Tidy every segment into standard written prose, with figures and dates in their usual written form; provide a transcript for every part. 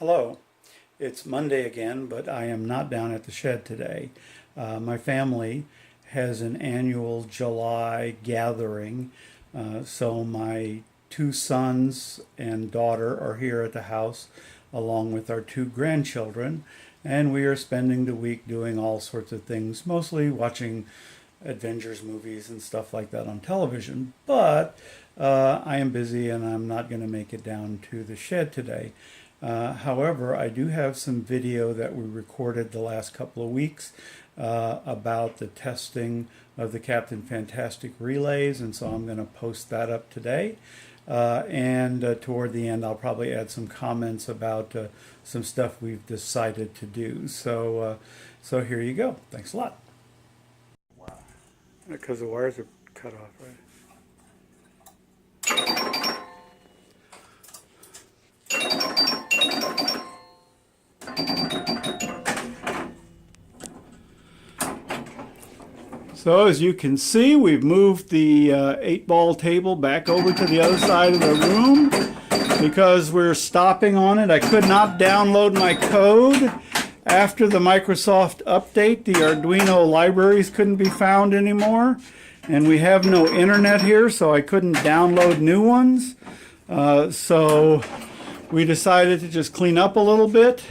Hello, it's Monday again, but I am not down at the shed today. My family has an annual July gathering, so my two sons and daughter are here at the house along with our two grandchildren, and we are spending the week doing all sorts of things, mostly watching Avengers movies and stuff like that on television. But I am busy and I'm not going to make it down to the shed today. However, I do have some video that we recorded the last couple of weeks about the testing of the Captain Fantastic relays, and so I'm going to post that up today. And toward the end, I'll probably add some comments about some stuff we've decided to do. So here you go. Thanks a lot. Wow. Because the wires are cut off, right? So as you can see, we've moved the 8-ball table back over to the other side of the room because we're stopping on it. I could not download my code after the Microsoft update. The Arduino libraries couldn't be found anymore, and we have no internet here, so I couldn't download new ones. So we decided to just clean up a little bit.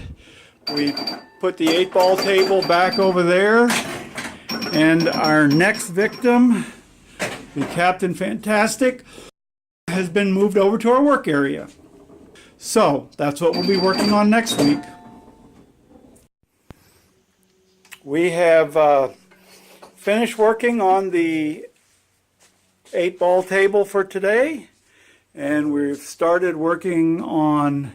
We put the 8-ball table back over there. And our next victim, the Captain Fantastic, has been moved over to our work area. So that's what we'll be working on next week. We have finished working on the 8-ball table for today, and we've started working on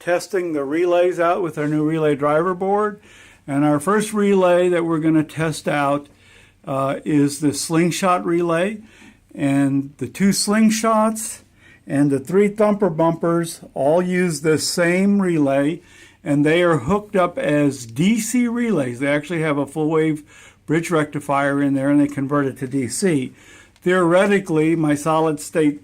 testing the relays out with our new relay driver board. And our first relay that we're going to test out is the slingshot relay. And the 2 slingshots and the 3 thumper bumpers all use the same relay, and they are hooked up as DC relays. They actually have a full wave bridge rectifier in there, and they convert it to DC. Theoretically, my solid state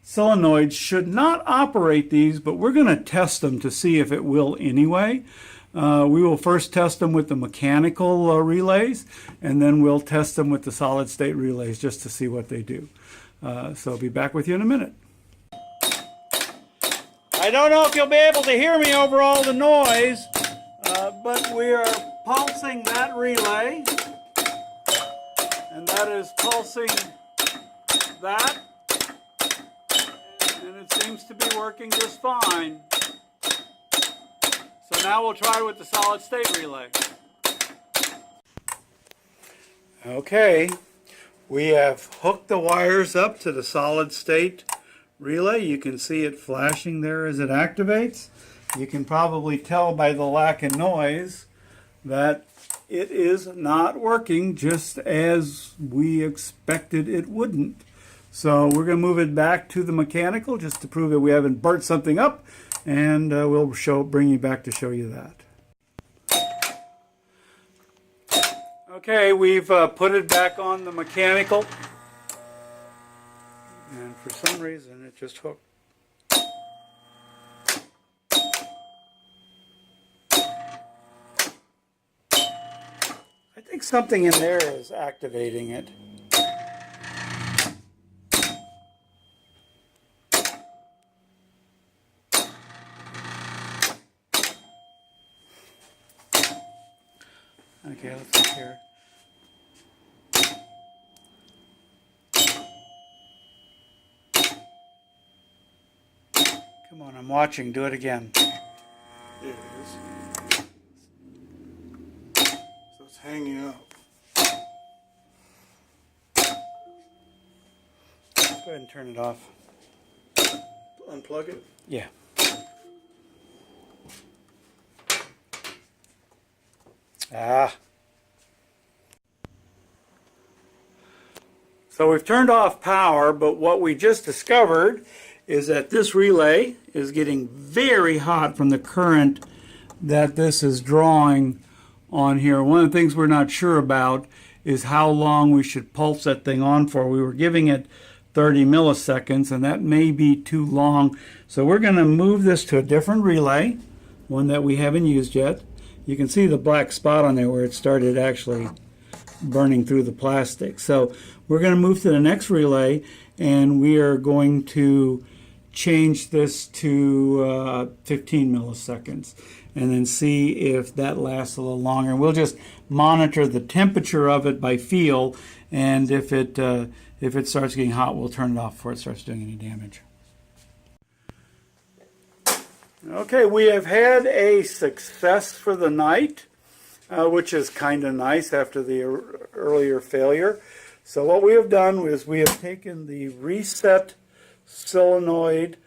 solenoids should not operate these, but we're going to test them to see if it will anyway. We will first test them with the mechanical relays, and then we'll test them with the solid state relays just to see what they do. So I'll be back with you in a minute. I don't know if you'll be able to hear me over all the noise, but we are pulsing that relay, and that is pulsing that, and it seems to be working just fine. So now we'll try with the solid state relay. Okay, we have hooked the wires up to the solid state relay. You can see it flashing there as it activates. You can probably tell by the lack of noise that it is not working just as we expected it wouldn't. So we're going to move it back to the mechanical just to prove that we haven't burnt something up. And we'll bring you back to show you that. Okay, we've put it back on the mechanical, and for some reason it just hooked. I think something in there is activating it. Okay, let's look here. Come on, I'm watching. Do it again. There it is. So it's hanging up. Go ahead and turn it off. Unplug it? Yeah. Ah. So we've turned off power, but what we just discovered is that this relay is getting very hot from the current that this is drawing on here. One of the things we're not sure about is how long we should pulse that thing on for. We were giving it 30 milliseconds, and that may be too long. So we're going to move this to a different relay. one that we haven't used yet. You can see the black spot on there where it started actually burning through the plastic. So we're going to move to the next relay, and we are going to change this to 15 milliseconds and then see if that lasts a little longer. We'll just monitor the temperature of it by feel, and if it starts getting hot, we'll turn it off before it starts doing any damage. Okay, we have had a success for the night, which is kind of nice after the earlier failure. So what we have done is we have taken the reset solenoid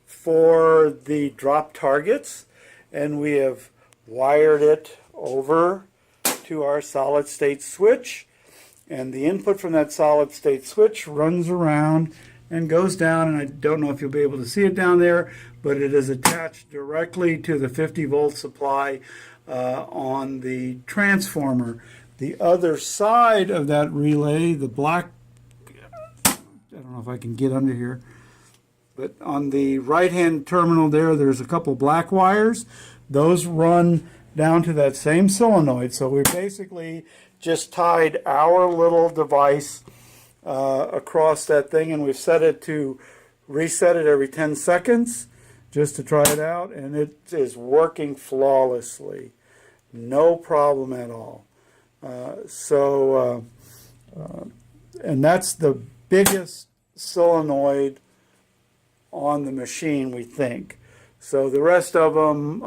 for the drop targets, and we have wired it over to our solid state switch, and the input from that solid state switch runs around and goes down, and I don't know if you'll be able to see it down there, but it is attached directly to the 50 volt supply on the transformer. The other side of that relay, the black, I don't know if I can get under here, but on the right-hand terminal there's a couple black wires. Those run down to that same solenoid. So we basically just tied our little device across that thing, and we've set it to reset it every 10 seconds just to try it out, and it is working flawlessly. No problem at all. And that's the biggest solenoid on the machine, we think. So the rest of them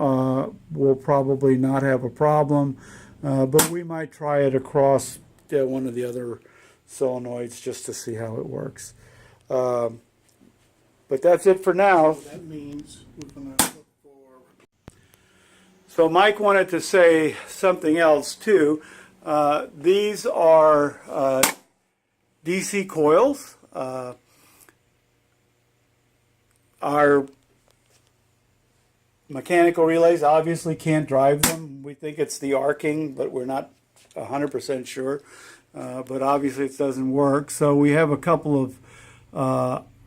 will probably not have a problem, but we might try it across one of the other solenoids just to see how it works. But that's it for now. That means we're going to look for... So Mike wanted to say something else too. These are DC coils. Our mechanical relays obviously can't drive them. We think it's the arcing, but we're not 100% sure. But obviously it doesn't work. So we have a couple of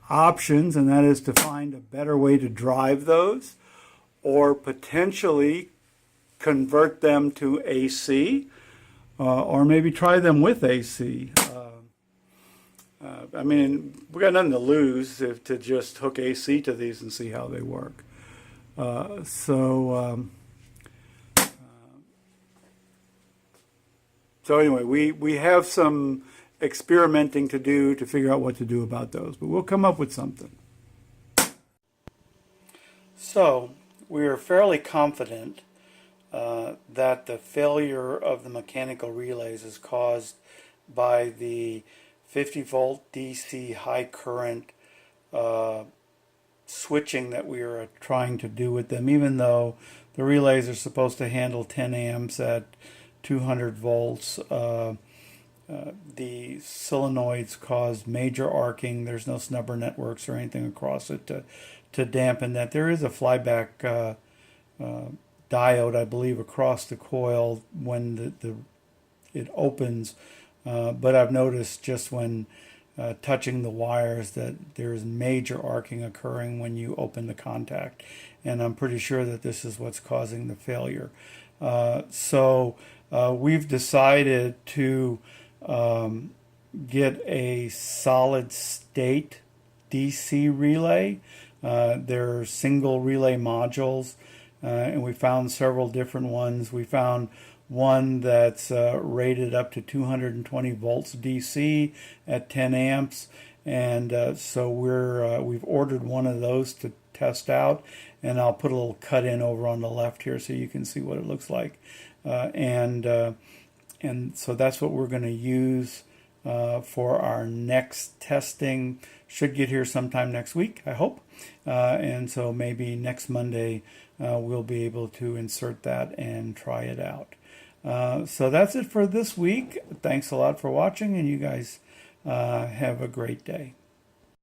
options, and that is to find a better way to drive those, or potentially convert them to AC, or maybe try them with AC. I mean, we got nothing to lose to just hook AC to these and see how they work. So anyway, we have some experimenting to do to figure out what to do about those, but we'll come up with something. So we are fairly confident that the failure of the mechanical relays is caused by the 50 volt DC high current switching that we are trying to do with them, even though the relays are supposed to handle 10 amps at 200 volts. The solenoids cause major arcing. There's no snubber networks or anything across it to dampen that. There is a flyback diode, I believe, across the coil when it opens, but I've noticed just when touching the wires that there's major arcing occurring when you open the contact, and I'm pretty sure that this is what's causing the failure. So we've decided to get a solid state DC relay. They're single relay modules, and we found several different ones. We found one that's rated up to 220 volts DC at 10 amps, and so we've ordered one of those to test out, and I'll put a little cut in over on the left here so you can see what it looks like, and so that's what we're going to use for our next testing. Should get here sometime next week, I hope, and so maybe next Monday we'll be able to insert that and try it out. So that's it for this week. Thanks a lot for watching, and you guys have a great day.